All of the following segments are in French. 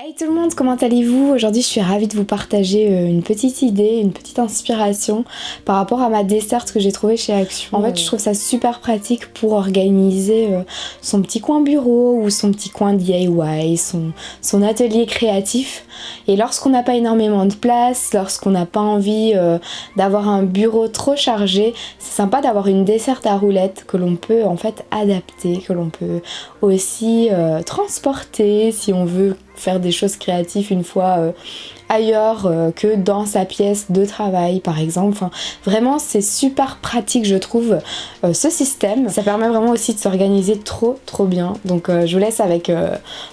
Hey tout le monde, comment allez-vous? Aujourd'hui je suis ravie de vous partager une petite idée, une petite inspiration par rapport à ma desserte que j'ai trouvée chez Action. En fait je trouve ça super pratique pour organiser son petit coin bureau ou son petit coin DIY, son atelier créatif. Et lorsqu'on n'a pas énormément de place, lorsqu'on n'a pas envie d'avoir un bureau trop chargé, c'est sympa d'avoir une desserte à roulettes que l'on peut en fait adapter, que l'on peut aussi transporter si on veut faire des choses créatives une fois ailleurs que dans sa pièce de travail par exemple. Enfin, vraiment c'est super pratique je trouve ce système. Ça permet vraiment aussi de s'organiser trop bien. Donc je vous laisse avec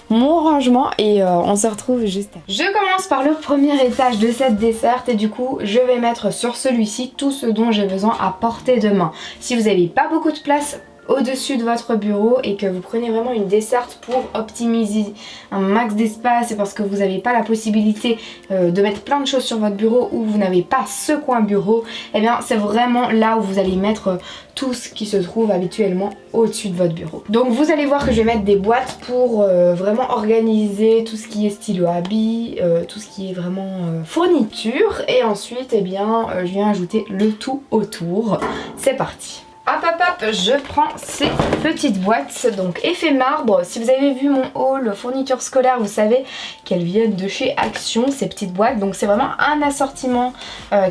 mon rangement et on se retrouve juste après. Je commence par le premier étage de cette desserte et du coup je vais mettre sur celui-ci tout ce dont j'ai besoin à portée de main. Si vous n'avez pas beaucoup de place au-dessus de votre bureau et que vous prenez vraiment une desserte pour optimiser un max d'espace et parce que vous n'avez pas la possibilité de mettre plein de choses sur votre bureau ou vous n'avez pas ce coin bureau, et bien c'est vraiment là où vous allez mettre tout ce qui se trouve habituellement au-dessus de votre bureau. Donc vous allez voir que je vais mettre des boîtes pour vraiment organiser tout ce qui est stylo à billes, tout ce qui est vraiment fourniture, et ensuite eh bien je viens ajouter le tout autour. C'est parti. Hop hop hop, je prends ces petites boîtes, donc effet marbre. Si vous avez vu mon haul fourniture scolaire, vous savez qu'elles viennent de chez Action, ces petites boîtes. Donc c'est vraiment un assortiment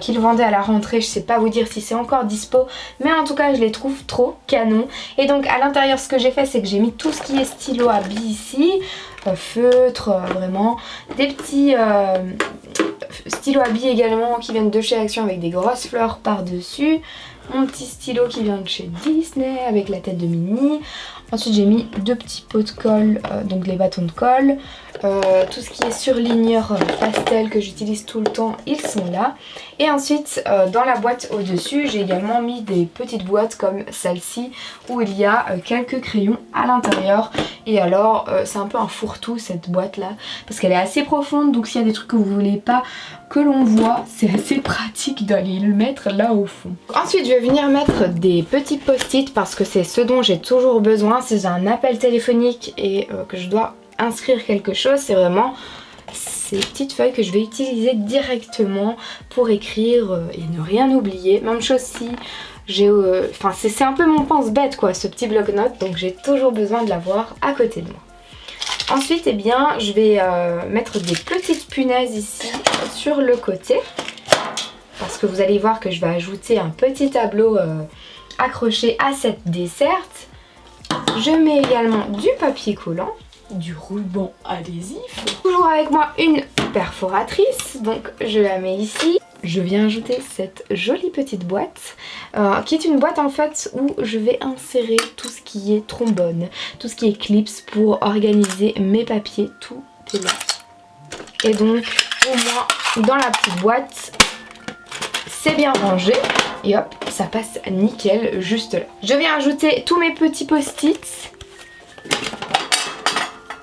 qu'ils vendaient à la rentrée. Je sais pas vous dire si c'est encore dispo, mais en tout cas je les trouve trop canon. Et donc à l'intérieur ce que j'ai fait, c'est que j'ai mis tout ce qui est stylo à billes ici, feutre, vraiment des petits stylos à billes également qui viennent de chez Action avec des grosses fleurs par dessus. Mon petit stylo qui vient de chez Disney avec la tête de Minnie. Ensuite j'ai mis deux petits pots de colle, donc les bâtons de colle. Tout ce qui est surligneur pastel que j'utilise tout le temps, ils sont là. Et ensuite dans la boîte au dessus j'ai également mis des petites boîtes comme celle-ci où il y a quelques crayons à l'intérieur. Et alors c'est un peu un fourre-tout cette boîte là parce qu'elle est assez profonde, donc s'il y a des trucs que vous voulez pas que l'on voit, c'est assez pratique d'aller le mettre là au fond. Ensuite je vais venir mettre des petits post-it parce que c'est ce dont j'ai toujours besoin si j'ai un appel téléphonique et que je dois inscrire quelque chose. C'est vraiment ces petites feuilles que je vais utiliser directement pour écrire et ne rien oublier. Même chose si j'ai enfin c'est un peu mon pense-bête quoi, ce petit bloc-notes, donc j'ai toujours besoin de l'avoir à côté de moi. Ensuite, eh bien, je vais mettre des petites punaises ici sur le côté parce que vous allez voir que je vais ajouter un petit tableau accroché à cette desserte. Je mets également du papier collant, du ruban adhésif, toujours avec moi une perforatrice, donc je la mets ici. Je viens ajouter cette jolie petite boîte qui est une boîte en fait où je vais insérer tout ce qui est trombone, tout ce qui est clips pour organiser mes papiers, tout est là. Et donc au moins dans la petite boîte c'est bien rangé et hop ça passe nickel juste là. Je viens ajouter tous mes petits post-it.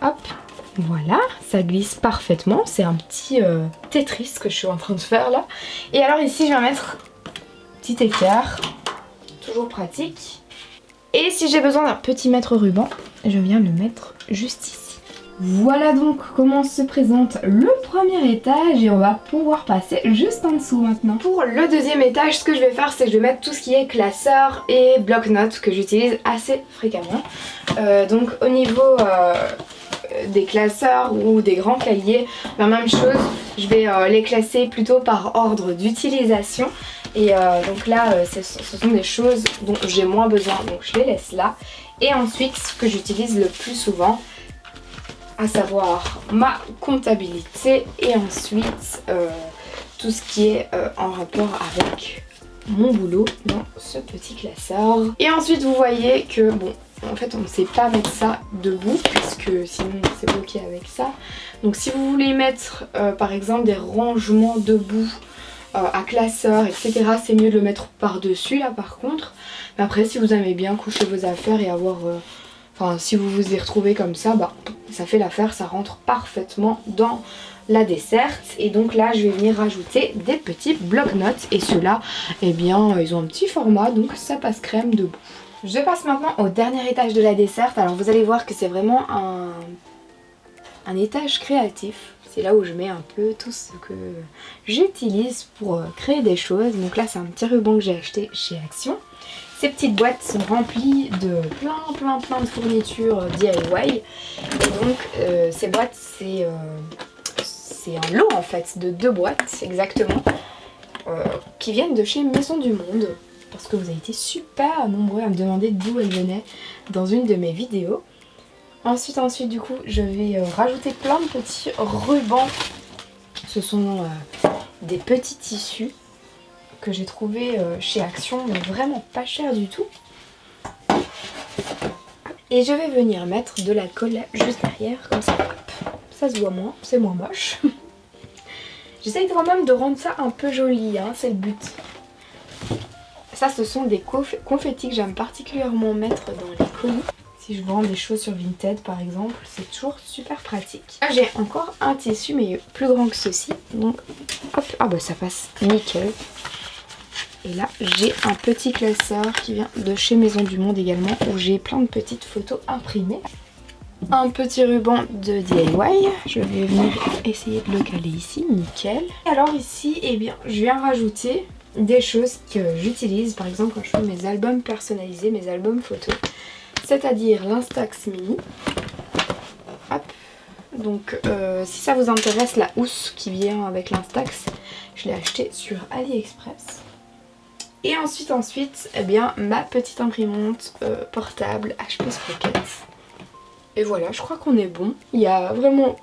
Hop. Voilà, ça glisse parfaitement, c'est un petit Tetris que je suis en train de faire là. Et alors ici je vais mettre petit écart, toujours pratique. Et si j'ai besoin d'un petit mètre ruban, je viens le mettre juste ici. Voilà donc comment se présente le premier étage et on va pouvoir passer juste en dessous maintenant. Pour le deuxième étage, ce que je vais faire c'est que je vais mettre tout ce qui est classeur et bloc-notes que j'utilise assez fréquemment. Donc au niveau des classeurs ou des grands cahiers, la même chose, je vais les classer plutôt par ordre d'utilisation et donc là ce sont des choses dont j'ai moins besoin, donc je les laisse là. Et ensuite ce que j'utilise le plus souvent, à savoir ma comptabilité et ensuite tout ce qui est en rapport avec mon boulot dans ce petit classeur. Et ensuite vous voyez que bon, en fait on ne sait pas mettre ça debout puisque sinon c'est bloqué avec ça. Donc si vous voulez mettre par exemple des rangements debout à classeur etc, c'est mieux de le mettre par dessus là par contre. Mais après si vous aimez bien coucher vos affaires et avoir enfin si vous vous y retrouvez comme ça, bah ça fait l'affaire, ça rentre parfaitement dans la desserte. Et donc là je vais venir rajouter des petits bloc-notes et ceux-là eh bien ils ont un petit format donc ça passe crème debout. Je passe maintenant au dernier étage de la desserte. Alors vous allez voir que c'est vraiment un étage créatif. C'est là où je mets un peu tout ce que j'utilise pour créer des choses. Donc là c'est un petit ruban que j'ai acheté chez Action. Ces petites boîtes sont remplies de plein de fournitures DIY. Et donc ces boîtes c'est un lot en fait de 2 boîtes exactement qui viennent de chez Maison du Monde. Parce que vous avez été super nombreux à me demander d'où elles venaient dans une de mes vidéos. Ensuite du coup je vais rajouter plein de petits rubans. Ce sont des petits tissus que j'ai trouvé chez Action, mais vraiment pas cher du tout. Et je vais venir mettre de la colle juste derrière, comme ça. Hop, ça se voit moins, c'est moins moche. J'essaye quand même de rendre ça un peu joli, hein, c'est le but. Ça, ce sont des confettis que j'aime particulièrement mettre dans les colis. Si je vends des choses sur Vinted par exemple, c'est toujours super pratique. Là j'ai encore un tissu mais plus grand que ceci. Donc hop, ah bah ça passe nickel. Et là j'ai un petit classeur qui vient de chez Maison du Monde également, où j'ai plein de petites photos imprimées. Un petit ruban de DIY, je vais venir essayer de le caler ici, nickel. Et alors ici, eh bien, je viens rajouter des choses que j'utilise, par exemple quand je fais mes albums personnalisés, mes albums photos. C'est-à-dire l'Instax Mini. Hop. Donc si ça vous intéresse, la housse qui vient avec l'Instax, je l'ai acheté sur AliExpress. Et ensuite, eh bien, ma petite imprimante portable HP Sprocket. Et voilà, je crois qu'on est bon. Il y a vraiment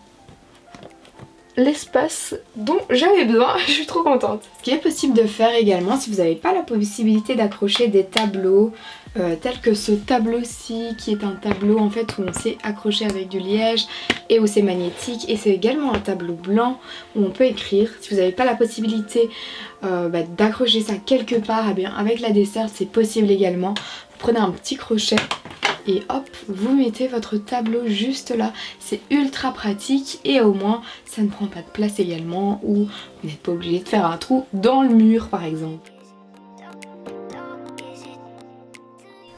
l'espace dont j'avais besoin, je suis trop contente. Ce qui est possible de faire également, si vous n'avez pas la possibilité d'accrocher des tableaux tels que ce tableau-ci, qui est un tableau en fait où on sait accrocher avec du liège et où c'est magnétique, et c'est également un tableau blanc où on peut écrire. Si vous n'avez pas la possibilité d'accrocher ça quelque part, eh bien avec la desserte c'est possible également. Vous prenez un petit crochet et hop, vous mettez votre tableau juste là. C'est ultra pratique et au moins ça ne prend pas de place également, ou vous n'êtes pas obligé de faire un trou dans le mur par exemple.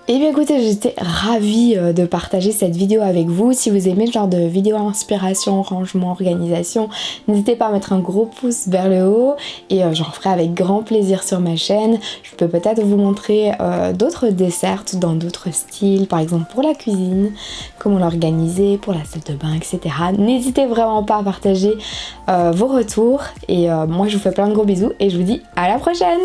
Et bien écoutez, j'étais ravie de partager cette vidéo avec vous. Si vous aimez ce genre de vidéo inspiration, rangement, organisation, n'hésitez pas à mettre un gros pouce vers le haut et j'en ferai avec grand plaisir sur ma chaîne. Je peux peut-être vous montrer d'autres desserts dans d'autres styles, par exemple pour la cuisine, comment l'organiser, pour la salle de bain, etc. N'hésitez vraiment pas à partager vos retours et moi je vous fais plein de gros bisous et je vous dis à la prochaine!